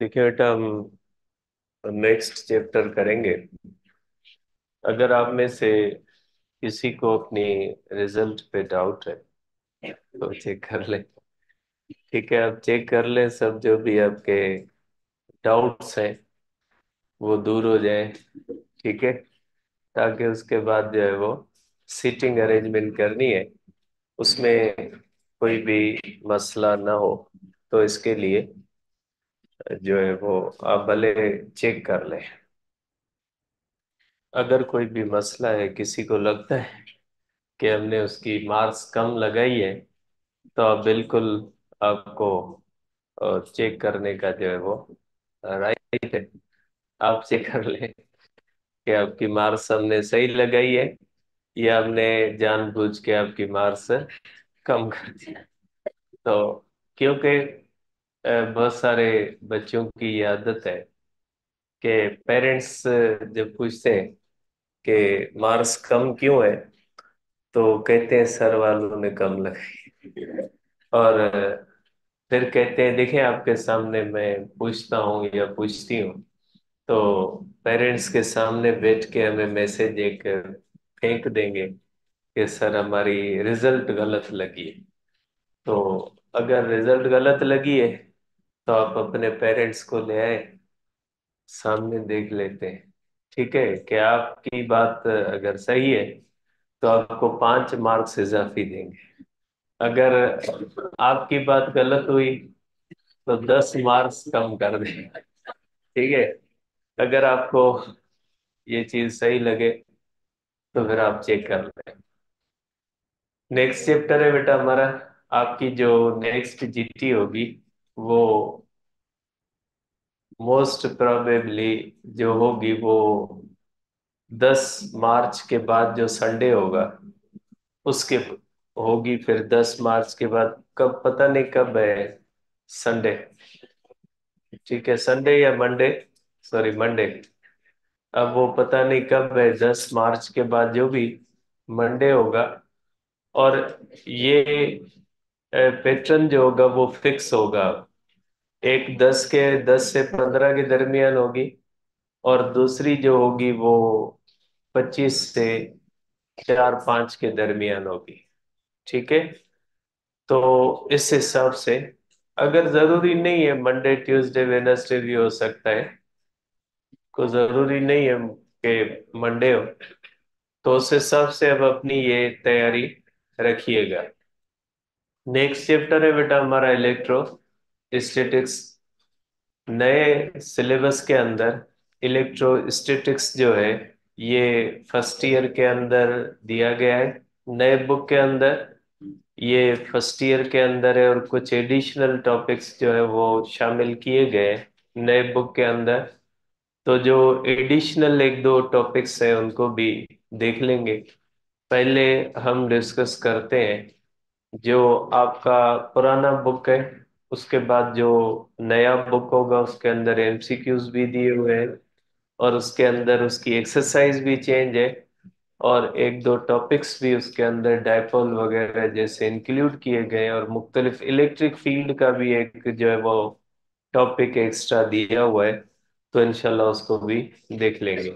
देखिए बेटा, हम नेक्स्ट चैप्टर करेंगे। अगर आप में से किसी को अपनी रिजल्ट पे डाउट है तो चेक कर ले। ठीक है, आप चेक कर ले, सब जो भी आपके डाउट्स हैं वो दूर हो जाए। ठीक है, ताकि उसके बाद जो है वो सीटिंग अरेंजमेंट करनी है, उसमें कोई भी मसला ना हो। तो इसके लिए जो है वो आप भले चेक कर लें। अगर कोई भी मसला है, किसी को लगता है कि हमने उसकी मार्क्स कम लगाई है, तो आप बिल्कुल, आपको चेक करने का जो है वो राइट है। आप चेक कर लें कि आपकी मार्क्स हमने सही लगाई है या हमने जानबूझ के आपकी मार्क्स कम कर दिया। तो क्योंकि बहुत सारे बच्चों की ये आदत है कि पेरेंट्स जब पूछते हैं कि मार्क्स कम क्यों है, तो कहते हैं सर वालों ने कम लगाई। और फिर कहते हैं देखें आपके सामने मैं पूछता हूँ या पूछती हूँ, तो पेरेंट्स के सामने बैठ के हमें मैसेज एक फेंक देंगे कि सर हमारी रिजल्ट गलत लगी है। तो अगर रिजल्ट गलत लगी है तो आप अपने पेरेंट्स को ले आए, सामने देख लेते हैं। ठीक है, कि आपकी बात अगर सही है तो आपको 5 मार्क्स इजाफी देंगे। अगर आपकी बात गलत हुई तो 10 मार्क्स कम कर देंगे। ठीक है, अगर आपको ये चीज सही लगे तो फिर आप चेक कर लें। नेक्स्ट चैप्टर है बेटा हमारा। आपकी जो नेक्स्ट जीटी होगी वो मोस्ट प्रोबेबली जो होगी वो 10 मार्च के बाद जो संडे होगा उसके होगी। फिर 10 मार्च के बाद कब पता नहीं कब है संडे। ठीक है, संडे या मंडे, सॉरी मंडे। अब वो पता नहीं कब है, 10 मार्च के बाद जो भी मंडे होगा। और ये पैटर्न जो होगा वो फिक्स होगा। एक 10 से 15 के दरमियान होगी, और दूसरी जो होगी वो 25 से 4-5 के दरमियान होगी। ठीक है, तो इस हिसाब से अगर जरूरी नहीं है मंडे ट्यूसडे वेडनेसडे भी हो सकता है, को जरूरी नहीं है कि मंडे हो, तो उस हिसाब से अब अपनी ये तैयारी रखिएगा। नेक्स्ट चैप्टर है बेटा हमारा इलेक्ट्रो स्टैटिक्स। नए सिलेबस के अंदर इलेक्ट्रोस्टैटिक्स जो है ये फर्स्ट ईयर के अंदर दिया गया है। नए बुक के अंदर ये फर्स्ट ईयर के अंदर है, और कुछ एडिशनल टॉपिक्स जो है वो शामिल किए गए हैं नए बुक के अंदर। तो जो एडिशनल एक दो टॉपिक्स है उनको भी देख लेंगे। पहले हम डिस्कस करते हैं जो आपका पुराना बुक है, उसके बाद जो नया बुक होगा उसके अंदर एमसीक्यूज भी दिए हुए हैं, और उसके अंदर उसकी एक्सरसाइज भी चेंज है, और एक दो टॉपिक्स भी उसके अंदर डायपोल वगैरह जैसे इंक्लूड किए गए हैं, और मुख्तलिफ इलेक्ट्रिक फील्ड का भी एक जो है वो टॉपिक एक्स्ट्रा दिया हुआ है। तो इंशाल्लाह उसको भी देख लेंगे।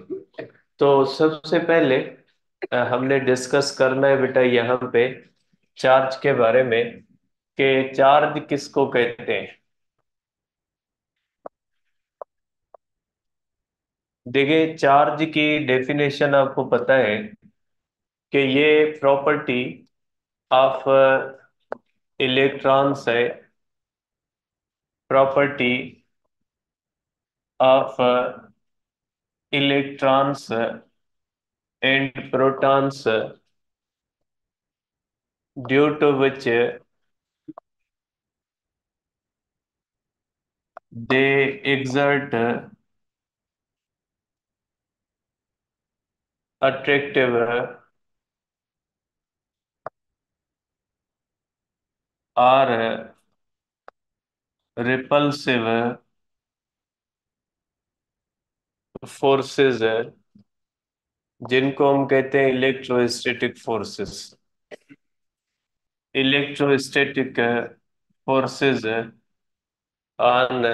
तो सबसे पहले हमने डिस्कस करना है बेटा यहाँ पे चार्ज के बारे में, कि चार्ज किसको कहते हैं। देखिए, चार्ज की डेफिनेशन आपको पता है कि ये प्रॉपर्टी ऑफ इलेक्ट्रॉन्स है, property of electrons and protons, due to which they exert attractive or repulsive forces है, जिनको हम कहते हैं electrostatic forces. Electrostatic forces on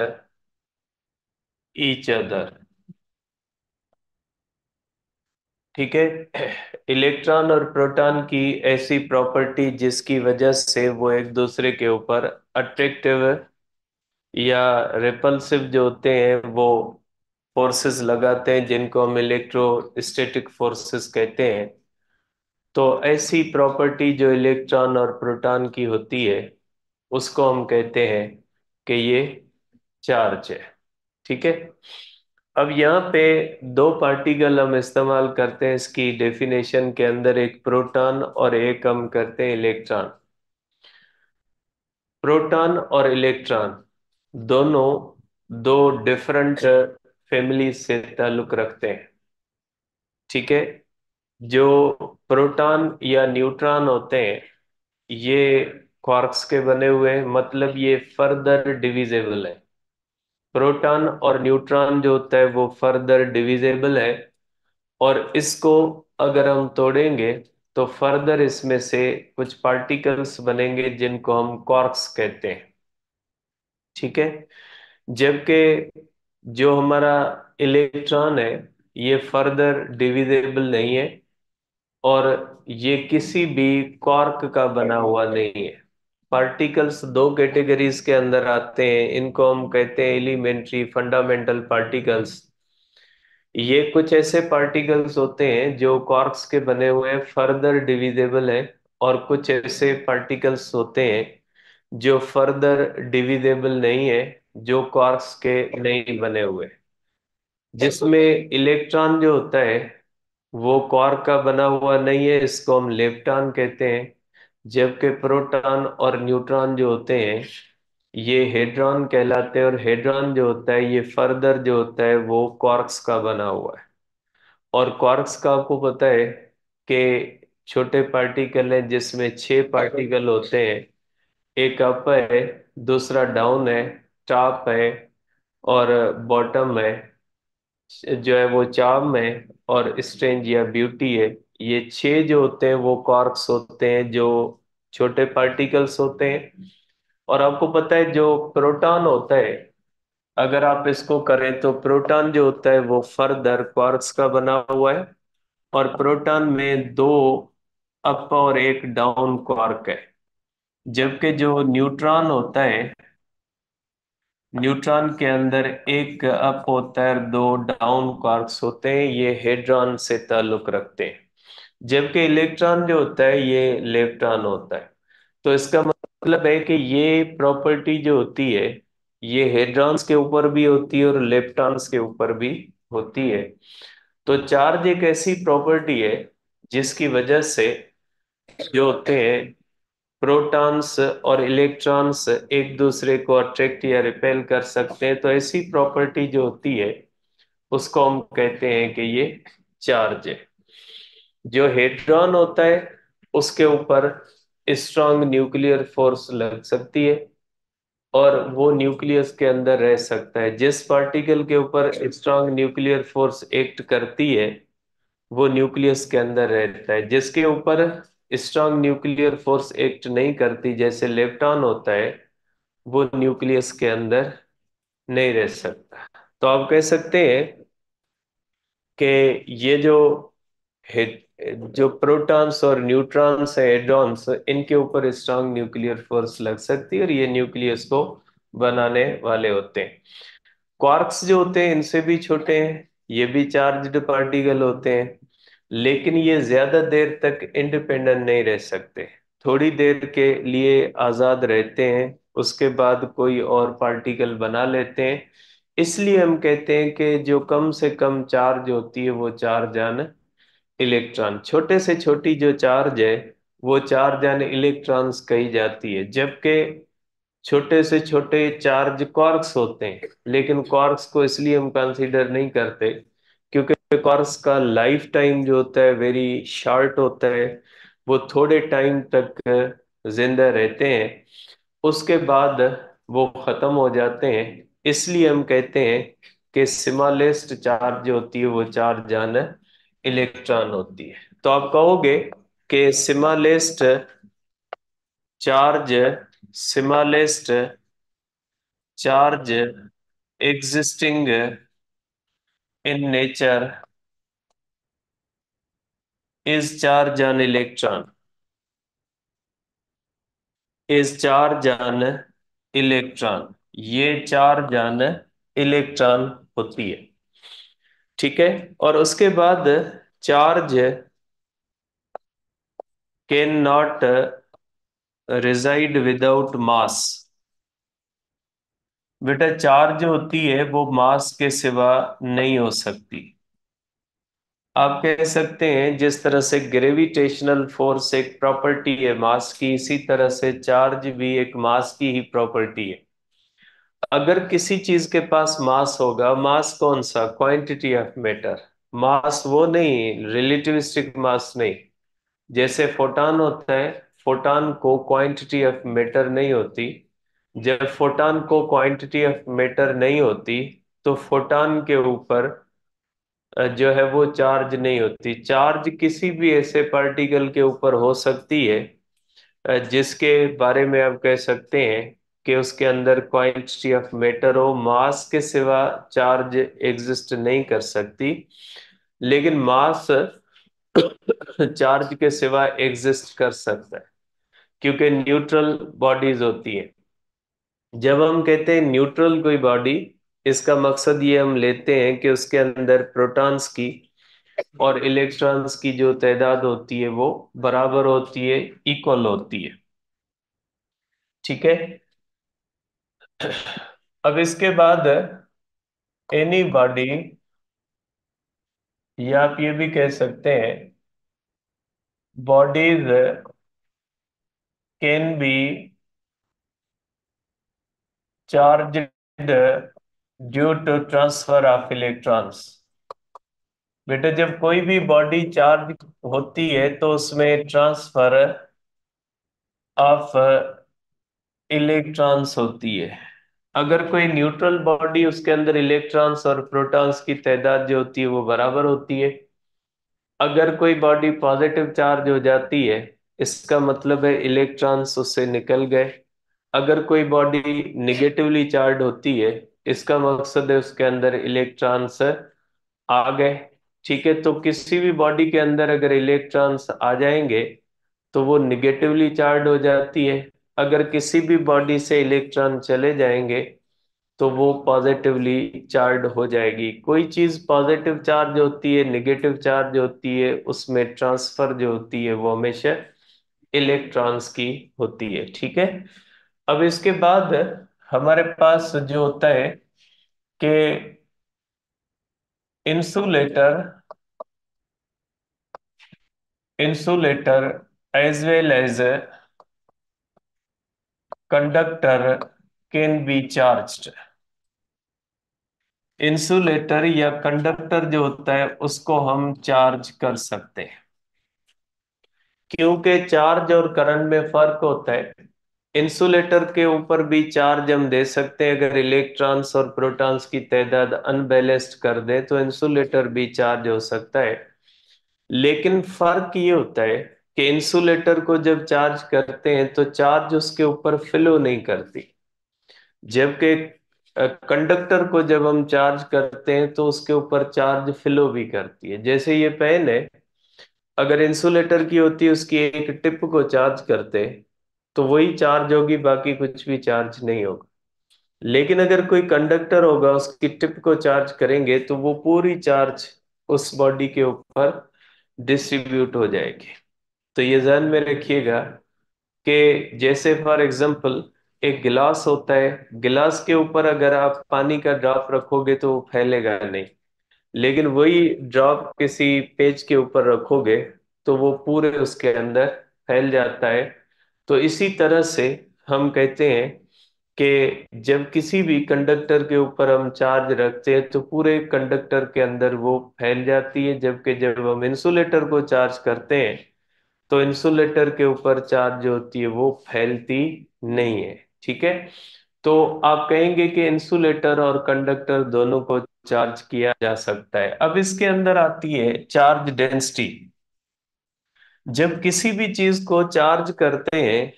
each other. ठीक है। इलेक्ट्रॉन और प्रोटॉन की ऐसी प्रॉपर्टी जिसकी वजह से वो एक दूसरे के ऊपर अट्रैक्टिव या रिपल्सिव जो होते हैं, वो फोर्सेस लगाते हैं जिनको हम इलेक्ट्रोस्टैटिक फोर्सेस कहते हैं। तो ऐसी प्रॉपर्टी जो इलेक्ट्रॉन और प्रोटॉन की होती है, उसको हम कहते हैं कि ये चार्ज है। ठीक है। अब यहाँ पे दो पार्टिकल हम इस्तेमाल करते हैं इसकी डेफिनेशन के अंदर, एक प्रोटॉन और एक हम करते हैं इलेक्ट्रॉन। प्रोटॉन और इलेक्ट्रॉन दोनों दो डिफरेंट फैमिली से ताल्लुक रखते हैं। ठीक है। जो प्रोटॉन या न्यूट्रॉन होते हैं, ये क्वार्क्स के बने हुए हैं, मतलब ये फर्दर डिविजिबल है। प्रोटॉन और न्यूट्रॉन जो होता है वो फर्दर डिविजिबल है, और इसको अगर हम तोड़ेंगे तो फर्दर इसमें से कुछ पार्टिकल्स बनेंगे जिनको हम क्वार्क्स कहते हैं। ठीक है। जबकि जो हमारा इलेक्ट्रॉन है, ये फर्दर डिविजिबल नहीं है, और ये किसी भी क्वार्क का बना हुआ नहीं है। पार्टिकल्स दो कैटेगरीज के अंदर आते हैं, इनको हम कहते हैं एलिमेंट्री फंडामेंटल पार्टिकल्स। ये कुछ ऐसे पार्टिकल्स होते हैं जो क्वार्क्स के बने हुए हैं, फर्दर डिविजिबल है, और कुछ ऐसे पार्टिकल्स होते हैं जो फर्दर डिविजिबल नहीं है, जो क्वार्क्स के नहीं बने हुए। जिसमें इलेक्ट्रॉन जो होता है वो क्वार्क का बना हुआ नहीं है, इसको हम लेप्टॉन कहते हैं। जबकि प्रोटॉन और न्यूट्रॉन जो होते हैं, ये हेड्रॉन कहलाते हैं, और हेड्रॉन जो होता है ये फर्दर जो होता है वो क्वार्क्स का बना हुआ है। और क्वार्क्स का आपको पता है कि छोटे पार्टिकल हैं जिसमें छह पार्टिकल होते हैं। एक अप है, दूसरा डाउन है, टॉप है, और बॉटम है, जो है वो चार्म है, और स्ट्रेंज या ब्यूटी है। ये छह जो होते हैं वो क्वार्क्स होते हैं, जो छोटे पार्टिकल्स होते हैं। और आपको पता है जो प्रोटॉन होता है, अगर आप इसको करें तो प्रोटॉन जो होता है वो फर्दर क्वार्क्स का बना हुआ है, और प्रोटॉन में दो अप और एक डाउन क्वार्क है। जबकि जो न्यूट्रॉन होता है, न्यूट्रॉन के अंदर एक अप होता है और दो डाउन क्वार्क्स होते हैं, ये हेड्रॉन से ताल्लुक रखते हैं। जबकि इलेक्ट्रॉन जो होता है ये लेप्टॉन होता है। तो इसका मतलब है कि ये प्रॉपर्टी जो होती है, ये हेड्रॉन्स के ऊपर भी होती है और लेप्टॉन्स के ऊपर भी होती है। तो चार्ज एक ऐसी प्रॉपर्टी है जिसकी वजह से जो होते हैं प्रोटॉन्स और इलेक्ट्रॉन्स एक दूसरे को अट्रैक्ट या रिपेल कर सकते हैं। तो ऐसी प्रॉपर्टी जो होती है उसको हम कहते हैं कि ये चार्ज है। जो हेड्रॉन होता है उसके ऊपर स्ट्रांग न्यूक्लियर फोर्स लग सकती है, और वो न्यूक्लियस के अंदर रह सकता है। जिस पार्टिकल के ऊपर स्ट्रांग न्यूक्लियर फोर्स एक्ट करती है वो न्यूक्लियस के अंदर रहता है। जिसके ऊपर स्ट्रांग न्यूक्लियर फोर्स एक्ट नहीं करती, जैसे लेप्टॉन होता है, वो न्यूक्लियस के अंदर नहीं रह सकता। तो आप कह सकते हैं कि ये जो प्रोटॉन्स और न्यूट्रॉन्स है, एडॉन्स, इनके ऊपर स्ट्रांग न्यूक्लियर फोर्स लग सकती है, और ये न्यूक्लियस को बनाने वाले होते हैं। क्वार्क्स जो होते हैं इनसे भी छोटे हैं, ये भी चार्ज्ड पार्टिकल होते हैं, लेकिन ये ज्यादा देर तक इंडिपेंडेंट नहीं रह सकते। थोड़ी देर के लिए आजाद रहते हैं, उसके बाद कोई और पार्टिकल बना लेते हैं। इसलिए हम कहते हैं कि जो कम से कम चार्ज होती है वो चार्ज आन इलेक्ट्रॉन। छोटे से छोटी जो चार्ज है वो चार्ज आन इलेक्ट्रॉन्स कही जाती है। जबकि छोटे से छोटे चार्ज क्वार्क्स होते हैं, लेकिन क्वार्क्स को इसलिए हम कंसीडर नहीं करते क्योंकि क्वार्क्स का लाइफ टाइम जो होता है वेरी शॉर्ट होता है। वो थोड़े टाइम तक जिंदा रहते हैं, उसके बाद वो खत्म हो जाते हैं। इसलिए हम कहते हैं कि स्मॉलेस्ट चार्ज जो होती है वो चार्ज आन इलेक्ट्रॉन होती है। तो आप कहोगे कि charge smallest charge existing in nature is charge on electron, is charge on electron. ये चार्ज ऑन इलेक्ट्रॉन होती है, ठीक है। और उसके बाद charge can not reside without mass. बेटा चार्ज होती है वो मास के सिवा नहीं हो सकती। आप कह सकते हैं जिस तरह से ग्रेविटेशनल फोर्स एक प्रॉपर्टी है मास की, इसी तरह से चार्ज भी एक मास की ही प्रॉपर्टी है। अगर किसी चीज के पास मास होगा, मास कौन सा, क्वांटिटी ऑफ मैटर, मास वो नहीं, रिलेटिविस्टिक मास नहीं। जैसे फोटॉन होता है, फोटॉन को क्वांटिटी ऑफ मैटर नहीं होती। जब फोटॉन को क्वांटिटी ऑफ मैटर नहीं होती तो फोटॉन के ऊपर जो है वो चार्ज नहीं होती। चार्ज किसी भी ऐसे पार्टिकल के ऊपर हो सकती है जिसके बारे में आप कह सकते हैं कि उसके अंदर क्वांटिटी ऑफ मैटर हो, मास के सिवा चार्ज एग्जिस्ट नहीं कर सकती। लेकिन मास चार्ज के सिवा एग्जिस्ट कर सकता है, क्योंकि न्यूट्रल बॉडीज होती है। जब हम कहते हैं न्यूट्रल कोई बॉडी, इसका मकसद ये हम लेते हैं कि उसके अंदर प्रोटॉन्स की और इलेक्ट्रॉन्स की जो तादाद होती है वो बराबर होती है, इक्वल होती है, ठीक है। अब इसके बाद एनी बॉडी, या आप ये भी कह सकते हैं bodies can be charged due to transfer of electrons. बेटा जब कोई भी बॉडी चार्ज होती है तो उसमें ट्रांसफर ऑफ इलेक्ट्रॉन्स होती है। अगर कोई न्यूट्रल बॉडी, उसके अंदर इलेक्ट्रॉन्स और प्रोटॉन्स की तादाद जो होती है वो बराबर होती है। अगर कोई बॉडी पॉजिटिव चार्ज हो जाती है, इसका मतलब है इलेक्ट्रॉन्स उससे निकल गए। अगर कोई बॉडी निगेटिवली चार्ज होती है, इसका मकसद है उसके अंदर इलेक्ट्रॉन्स आ गए, ठीक है। तो किसी भी बॉडी के अंदर अगर इलेक्ट्रॉन्स आ जाएंगे तो वो निगेटिवली चार्ज हो जाती है। अगर किसी भी बॉडी से इलेक्ट्रॉन चले जाएंगे तो वो पॉजिटिवली चार्ज हो जाएगी। कोई चीज पॉजिटिव चार्ज होती है, नेगेटिव चार्ज होती है, उसमें ट्रांसफर जो होती है वो हमेशा इलेक्ट्रॉन्स की होती है, ठीक है। अब इसके बाद हमारे पास जो होता है कि insulator, insulator as well as conductor can be charged. Insulator या कंडक्टर जो होता है उसको हम चार्ज कर सकते हैं, क्योंकि चार्ज और करंट में फर्क होता है। इंसुलेटर के ऊपर भी चार्ज हम दे सकते हैं, अगर इलेक्ट्रॉन्स और प्रोटॉन्स की तादाद अनबैलेंस्ड कर दे तो इंसुलेटर भी चार्ज हो सकता है। लेकिन फर्क ये होता है कि इंसुलेटर को जब चार्ज करते हैं तो चार्ज उसके ऊपर फ्लो नहीं करती, जबकि कंडक्टर को जब हम चार्ज करते हैं तो उसके ऊपर चार्ज फ्लो भी करती है। जैसे ये पेन है, अगर इंसुलेटर की होती है, उसकी एक टिप को चार्ज करते तो वही चार्ज होगी, बाकी कुछ भी चार्ज नहीं होगा। लेकिन अगर कोई कंडक्टर होगा, उसकी टिप को चार्ज करेंगे तो वो पूरी चार्ज उस बॉडी के ऊपर डिस्ट्रीब्यूट हो जाएगी। तो ये ध्यान में रखिएगा कि जैसे फॉर एग्जांपल एक गिलास होता है, गिलास के ऊपर अगर आप पानी का ड्रॉप रखोगे तो वो फैलेगा नहीं, लेकिन वही ड्रॉप किसी पेज के ऊपर रखोगे तो वो पूरे उसके अंदर फैल जाता है। तो इसी तरह से हम कहते हैं कि जब किसी भी कंडक्टर के ऊपर हम चार्ज रखते हैं तो पूरे कंडक्टर के अंदर वो फैल जाती है, जबकि जब हम इंसुलेटर को चार्ज करते हैं तो इंसुलेटर के ऊपर चार्ज जो होती है वो फैलती नहीं है, ठीक है। तो आप कहेंगे कि इंसुलेटर और कंडक्टर दोनों को चार्ज किया जा सकता है। अब इसके अंदर आती है चार्ज डेंसिटी। जब किसी भी चीज को चार्ज करते हैं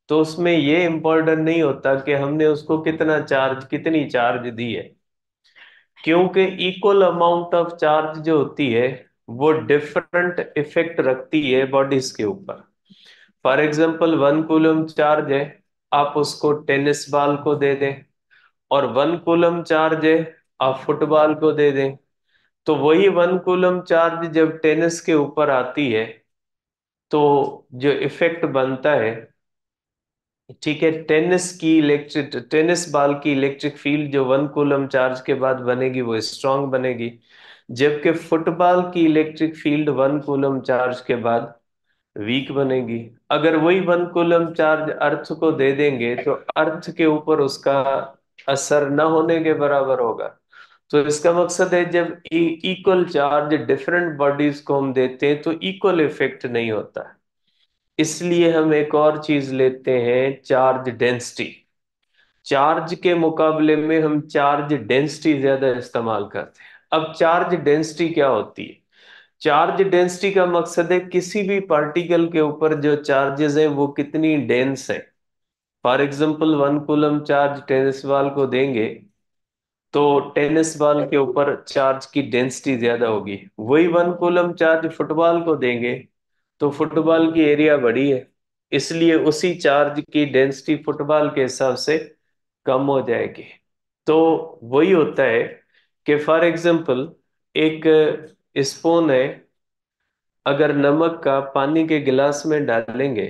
तो उसमें ये इम्पोर्टेंट नहीं होता कि हमने उसको कितना चार्ज, कितनी चार्ज दी है। क्योंकि इक्वल अमाउंट ऑफ चार्ज जो होती है वो डिफरेंट इफेक्ट रखती है बॉडीज के ऊपर। फॉर एग्जाम्पल 1 कूलम चार्ज है, आप उसको टेनिस बॉल को दे दें, और 1 कूलम चार्ज है आप फुटबॉल को दे दें, तो वही 1 कूलम चार्ज जब टेनिस के ऊपर आती है तो जो इफेक्ट बनता है, ठीक है, टेनिस बॉल की इलेक्ट्रिक फील्ड जो 1 कूलम चार्ज के बाद बनेगी वो स्ट्रांग बनेगी, जबकि फुटबॉल की इलेक्ट्रिक फील्ड 1 कूलम चार्ज के बाद वीक बनेगी। अगर वही 1 कूलम चार्ज अर्थ को दे देंगे तो अर्थ के ऊपर उसका असर न होने के बराबर होगा। तो इसका मकसद है जब इक्वल चार्ज डिफरेंट बॉडीज को हम देते हैं तो इक्वल इफेक्ट नहीं होता। इसलिए हम एक और चीज लेते हैं, चार्ज डेंसिटी। चार्ज के मुकाबले में हम चार्ज डेंसिटी ज्यादा इस्तेमाल करते हैं। अब चार्ज डेंसिटी क्या होती है? चार्ज डेंसिटी का मकसद है किसी भी पार्टिकल के ऊपर जो चार्जेस हैं वो कितनी डेंस है। For example 1 coulomb charge tennis ball को देंगे तो टेनिस बॉल के ऊपर चार्ज की डेंसिटी ज्यादा होगी। वही 1 कूलम चार्ज फुटबॉल को देंगे तो फुटबॉल की एरिया बड़ी है, इसलिए उसी चार्ज की डेंसिटी फुटबॉल के हिसाब से कम हो जाएगी। तो वही होता है कि फॉर एग्जांपल एक स्पून है, अगर नमक का पानी के गिलास में डालेंगे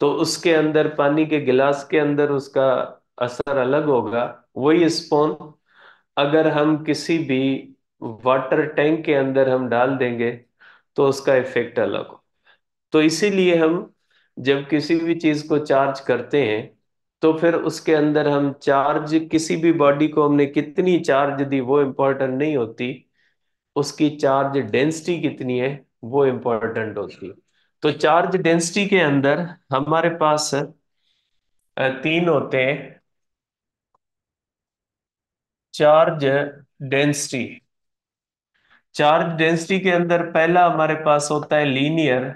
तो उसके अंदर, पानी के गिलास के अंदर उसका असर अलग होगा। वही स्पून अगर हम किसी भी वाटर टैंक के अंदर हम डाल देंगे तो उसका इफेक्ट अलग हो। तो इसीलिए हम जब किसी भी चीज को चार्ज करते हैं तो फिर उसके अंदर हम चार्ज, किसी भी बॉडी को हमने कितनी चार्ज दी वो इम्पोर्टेंट नहीं होती, उसकी चार्ज डेंसिटी कितनी है वो इम्पोर्टेंट होती है। तो चार्ज डेंसिटी के अंदर हमारे पास तीन होते हैं। चार्ज डेंसिटी, चार्ज डेंसिटी के अंदर पहला हमारे पास होता है linear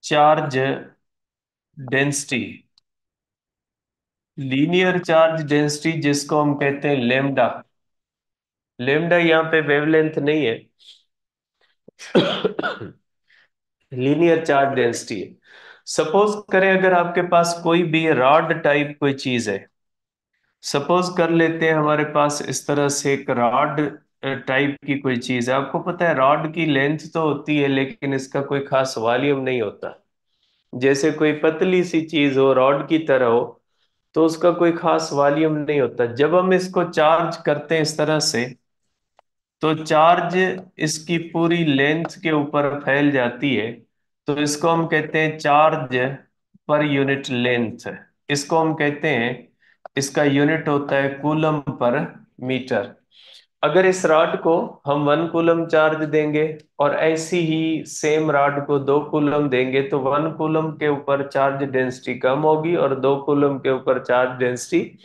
charge density. Linear charge density जिसको हम कहते हैं लेमडा। लेमडा यहाँ पे वेवलेंथ नहीं है, लीनियर चार्ज डेंसिटी है। सपोज करें अगर आपके पास कोई भी रॉड टाइप कोई चीज है, सपोज कर लेते हैं हमारे पास इस तरह से एक रॉड टाइप की कोई चीज है। आपको पता है रॉड की लेंथ तो होती है लेकिन इसका कोई खास वॉल्यूम नहीं होता। जैसे कोई पतली सी चीज हो रॉड की तरह हो तो उसका कोई खास वॉल्यूम नहीं होता। जब हम इसको चार्ज करते हैं इस तरह से तो चार्ज इसकी पूरी लेंथ के ऊपर फैल जाती है, तो इसको हम कहते हैं चार्ज पर यूनिट लेंथ। इसको हम कहते हैं, इसका यूनिट होता है कूलम पर मीटर। अगर इस रॉड को हम 1 कूलम चार्ज देंगे और ऐसी ही सेम रॉड को 2 कूलम देंगे तो 1 कूलम के ऊपर चार्ज डेंसिटी कम होगी और 2 कूलम के ऊपर चार्ज डेंसिटी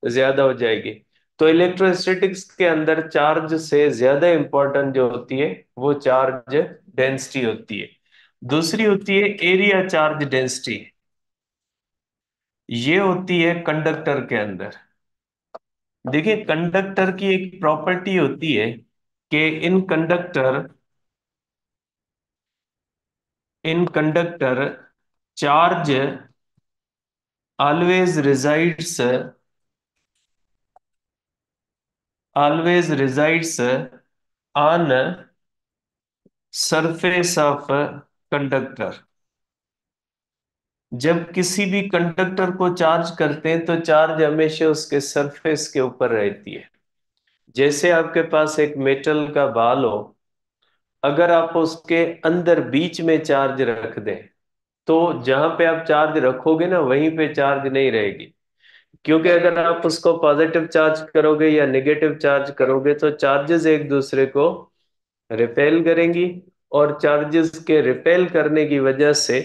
ज्यादा हो जाएगी। तो इलेक्ट्रोस्टैटिक्स के अंदर चार्ज से ज्यादा इंपॉर्टेंट जो होती है वो चार्ज डेंसिटी होती है। दूसरी होती है एरिया चार्ज डेंसिटी। ये होती है कंडक्टर के अंदर। देखिए कंडक्टर की एक प्रॉपर्टी होती है कि in conductor charge always resides always resides on surface of conductor. जब किसी भी कंडक्टर को चार्ज करते हैं तो चार्ज हमेशा उसके सरफेस के ऊपर रहती है। जैसे आपके पास एक मेटल का बाल हो, अगर आप उसके अंदर बीच में चार्ज रख दें तो जहां पे आप चार्ज रखोगे ना वहीं पे चार्ज नहीं रहेगी। क्योंकि अगर आप उसको पॉजिटिव चार्ज करोगे या नेगेटिव चार्ज करोगे तो चार्जेस एक दूसरे को रिपेल करेंगी, और चार्जेस के रिपेल करने की वजह से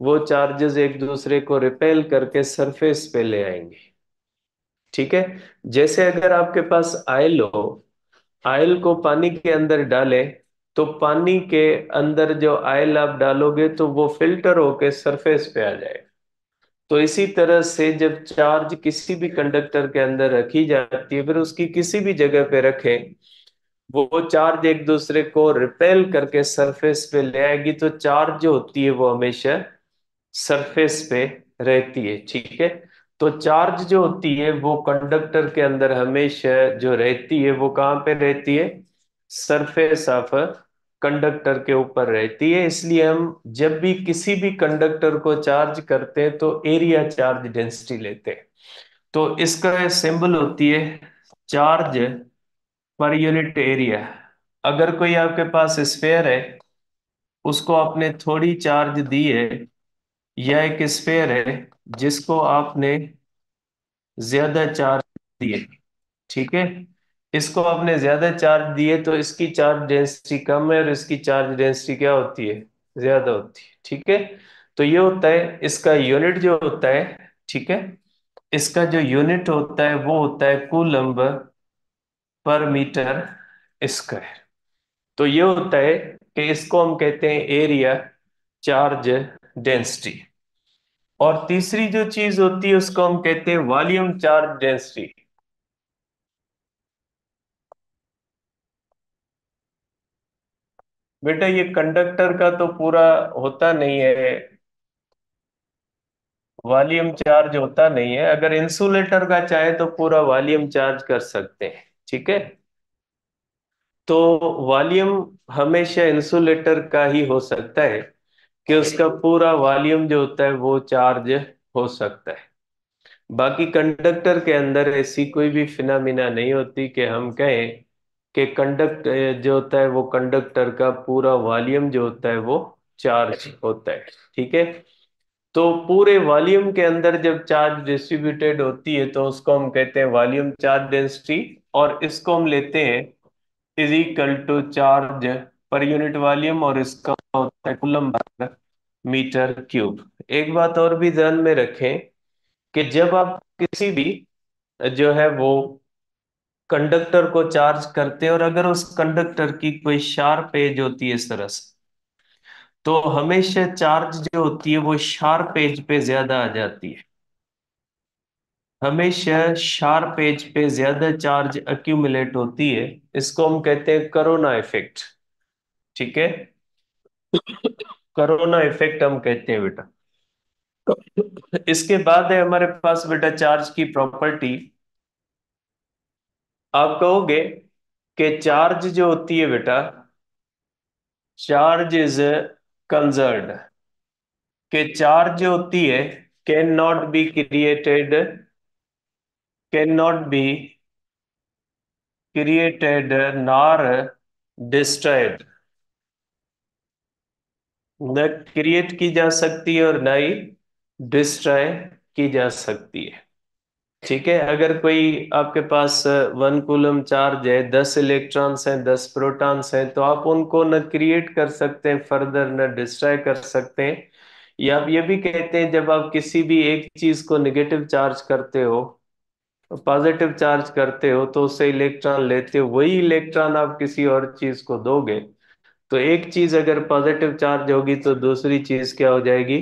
वो चार्जेस एक दूसरे को रिपेल करके सरफेस पे ले आएंगे। ठीक है। जैसे अगर आपके पास आयल हो, आयल को पानी के अंदर डालें तो पानी के अंदर जो आयल आप डालोगे तो वो फिल्टर होके सरफेस पे आ जाएगा। तो इसी तरह से जब चार्ज किसी भी कंडक्टर के अंदर रखी जाती है, फिर उसकी किसी भी जगह पे रखें, वो चार्ज एक दूसरे को रिपेल करके सरफेस पे ले आएगी, तो चार्ज जो होती है वो हमेशा सरफेस पे रहती है। ठीक है। तो चार्ज जो होती है वो कंडक्टर के अंदर हमेशा जो रहती है वो कहाँ पे रहती है? सरफेस ऑफ कंडक्टर के ऊपर रहती है। इसलिए हम जब भी किसी भी कंडक्टर को चार्ज करते हैं तो एरिया चार्ज डेंसिटी लेते हैं। तो इसका सिंबल होती है चार्ज पर यूनिट एरिया। अगर कोई आपके पास स्फेयर है, उसको आपने थोड़ी चार्ज दी है, या एक स्फेयर है जिसको आपने ज्यादा चार्ज दिए, ठीक है, इसको आपने ज्यादा चार्ज दिए तो इसकी चार्ज डेंसिटी कम है और इसकी चार्ज डेंसिटी क्या होती है? ज्यादा होती है। ठीक है। तो ये होता है इसका यूनिट जो होता है। ठीक है। इसका जो यूनिट होता है वो होता है कूलम्ब पर मीटर स्क्वायर। तो ये होता है कि इसको हम कहते हैं एरिया चार्ज डेंसिटी। और तीसरी जो चीज होती है उसको हम कहते हैं वॉल्यूम चार्ज डेंसिटी। बेटा ये कंडक्टर का तो पूरा होता नहीं है, वॉल्यूम चार्ज होता नहीं है। अगर इंसुलेटर का चाहे तो पूरा वॉल्यूम चार्ज कर सकते हैं। ठीक है। तो वॉल्यूम हमेशा इंसुलेटर का ही हो सकता है कि उसका पूरा वॉल्यूम जो होता है वो चार्ज हो सकता है। बाकी कंडक्टर के अंदर ऐसी कोई भी फिनोमिना नहीं होती कि हम कहें कि कंडक्ट जो होता है वो कंडक्टर का पूरा वॉल्यूम जो होता है वो चार्ज होता है। ठीक है। तो पूरे वॉल्यूम के अंदर जब चार्ज डिस्ट्रीब्यूटेड होती है तो उसको हम कहते हैं वॉल्यूम चार्ज डेंसिटी। और इसको हम लेते हैं is equal to charge per unit volume, और इसका होता है कूलम पर मीटर क्यूब। एक बात और भी ध्यान में रखें कि जब आप किसी भी जो है वो कंडक्टर को चार्ज करते हैं और अगर उस कंडक्टर की कोई शार्प एज होती है इस तरह से, तो हमेशा चार्ज जो होती है वो शार्प एज पे ज्यादा आ जाती है। हमेशा शार्प एज पे ज्यादा चार्ज अक्यूमुलेट होती है। इसको हम कहते हैं करोना इफेक्ट। ठीक है। करोना इफेक्ट हम कहते हैं बेटा। इसके बाद है हमारे पास बेटा चार्ज की प्रॉपर्टी। आप कहोगे कि चार्ज जो होती है बेटा, चार्ज इज कंजर्व्ड, कि चार्ज जो होती है can not be created, can not be created nor destroyed. न क्रिएट की जा सकती है और न ही डिस्ट्रॉय की जा सकती है। ठीक है। अगर कोई आपके पास 1 कूलम चार्ज है, 10 इलेक्ट्रॉन्स हैं, 10 प्रोटॉन्स हैं, तो आप उनको न क्रिएट कर सकते हैं फर्दर, न डिस्ट्रॉय कर सकते हैं। या आप ये भी कहते हैं जब आप किसी भी एक चीज को नेगेटिव चार्ज करते हो, पॉजिटिव चार्ज करते हो, तो उससे इलेक्ट्रॉन लेते हो, वही इलेक्ट्रॉन आप किसी और चीज को दोगे, तो एक चीज अगर पॉजिटिव चार्ज होगी तो दूसरी चीज क्या हो जाएगी?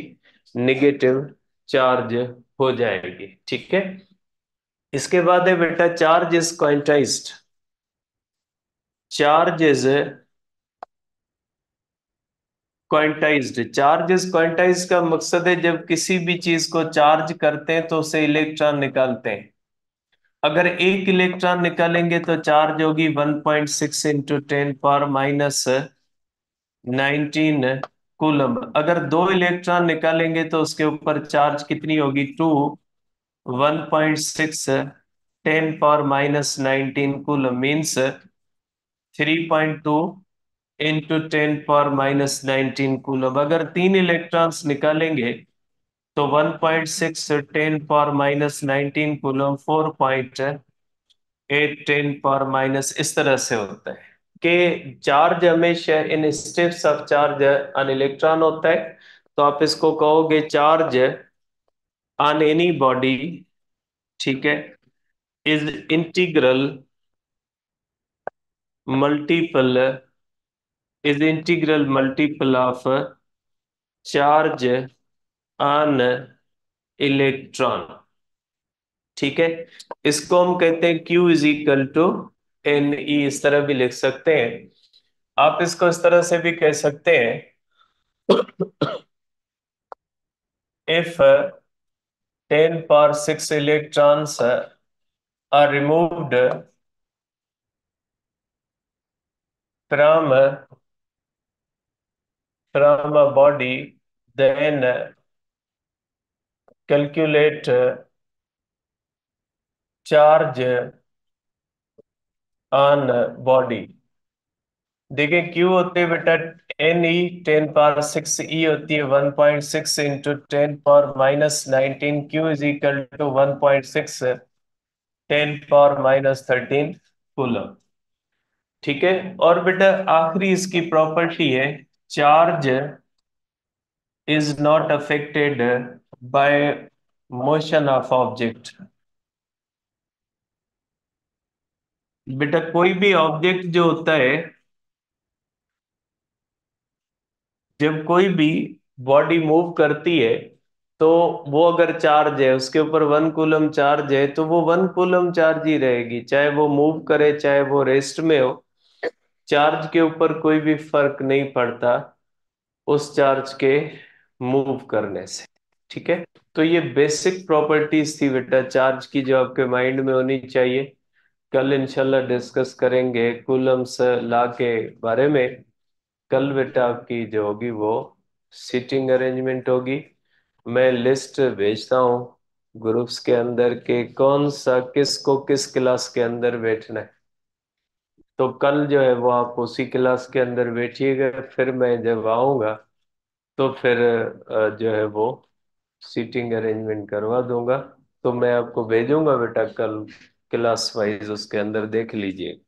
निगेटिव चार्ज हो जाएगी। ठीक है। इसके बाद है बेटा charge is quantized. Charge is quantized. Charge is quantized का मकसद है जब किसी भी चीज को चार्ज करते हैं तो उसे इलेक्ट्रॉन निकालते हैं। अगर एक इलेक्ट्रॉन निकालेंगे तो चार्ज होगी 1.6 इंटू 10⁻⁹ अगर दो इलेक्ट्रॉन निकालेंगे तो उसके ऊपर चार्ज कितनी होगी? 1.6 10⁻⁹ मीन्स 3.2 इंटू 10⁻⁹ अगर तीन इलेक्ट्रॉन्स निकालेंगे तो 1.6 10⁻⁹ 4.8 10⁻⁻, इस तरह से होता है कि चार्ज हमेशा in states of charge on electron होता है। तो आप इसको कहोगे चार्ज ऑन एनी बॉडी, ठीक है, is integral multiple, is integral multiple of charge on electron. ठीक है। इसको हम कहते हैं Q is equal to NE, इस तरह भी लिख सकते हैं। आप इसको इस तरह से भी कह सकते हैं, if 10 power 6 electrons are removed from a body, then calculate charge on body। देखिए क्यू होते हैं बेटा NE, 10 power 6, ई होती है 1.6 into 10 power - 19, Q is equal to 1.6 10 power - 13 coulomb. ठीक है। और बेटा आखिरी इसकी प्रॉपर्टी है, charge is not affected by motion of object. बेटा कोई भी ऑब्जेक्ट जो होता है, जब कोई भी बॉडी मूव करती है, तो वो अगर चार्ज है, उसके ऊपर 1 कूलम चार्ज है, तो वो 1 कूलम चार्ज ही रहेगी, चाहे वो मूव करे चाहे वो रेस्ट में हो। चार्ज के ऊपर कोई भी फर्क नहीं पड़ता उस चार्ज के मूव करने से। ठीक है। तो ये बेसिक प्रॉपर्टीज थी बेटा चार्ज की, जो आपके माइंड में होनी चाहिए। कल इंशाल्लाह डिस्कस करेंगे कूलम्स लॉ के बारे में। कल बेटा आपकी जो होगी वो सीटिंग अरेंजमेंट होगी। मैं लिस्ट भेजता हूँ ग्रुप्स के अंदर के कौन सा किसको किस क्लास के अंदर बैठना है। तो कल जो है वो आप उसी क्लास के अंदर बैठिएगा, फिर मैं जब आऊँगा तो फिर जो है वो सीटिंग अरेंजमेंट करवा दूंगा। तो मैं आपको भेजूंगा बेटा कल, क्लास वाइज उसके अंदर देख लीजिए।